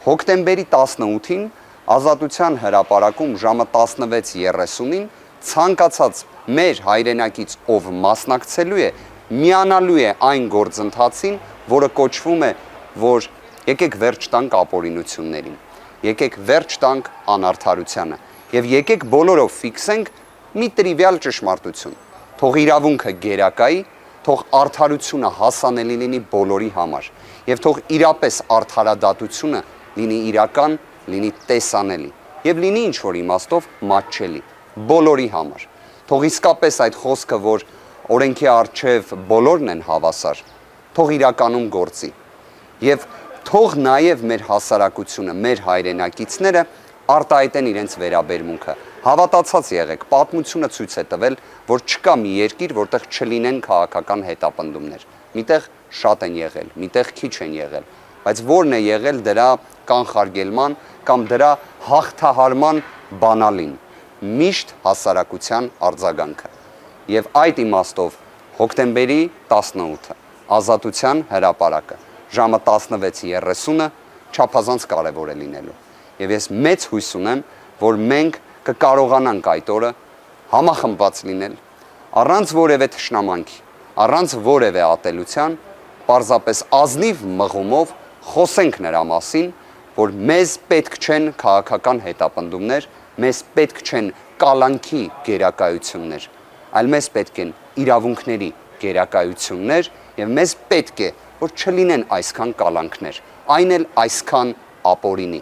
Հոկտեմբերի 18-ին Ազատության հրապարակում ժամը 16:30-ին ցանկացած մեր հայրենակից, ով մասնակցելու է, միանալու է այն գործընթացին, որը կոչվում է, որ եկեք վերջ տանք ապօրինություններին, եկեք վերջ տանք անարդարությանը եւ եկեք բոլորով ֆիքսենք մի տրիվիալ ճշմարտություն։ Թող իրավունքը գերակայի, թող արդարությունը հասանելի լինի բոլորի համար եւ թող իրապես արդարադատությունը լինի իրական, լինի տեսանելի եւ լինի ինչ որ իմաստով մատչելի բոլորի համար։ Թող իսկապես այդ խոսքը, որ օրենքի առջև բոլորն են հավասար, թող իրականում գործի եւ թող նաեւ մեր հասարակությունը, մեր հայրենակիցները արտահայտեն իրենց վերաբերմունքը։ Հավատացած եղեք, պատմությունը ցույց է տվել, որ չկա մի երկիր, որտեղ չլինեն քաղաքական հետապնդումներ։ Միտեղ շատ են եղել, միտեղ քիչ են եղել, բայց որն է եղել դրա կանխարգելման կամ դրա հաղթահարման բանալին, միշտ հասարակության արձագանքը։ Եվ այդ իմաստով հոկտեմբերի 18-ը Ազատության հրապարակը ժամը 16:30-ը չափազանց կարևոր է լինելու։ Եվ ես մեծ հույս ունեմ, որ մենք կկարողանանք այդ օրը համախմբված լինել, առանց որևէ թշնամանքի, առանց որևէ ատելության, պարզապես ազնիվ մղումով խոսենք նրա մասին, որ մեզ պետք չեն քաղաքական հետապնդումներ, մեզ պետք չեն կալանքի գերակայություններ, այլ մեզ պետք են իրավունքների գերակայություններ եւ մեզ պետք է, որ չլինեն այսքան կալանքներ, այն էլ այսքան ապօրինի։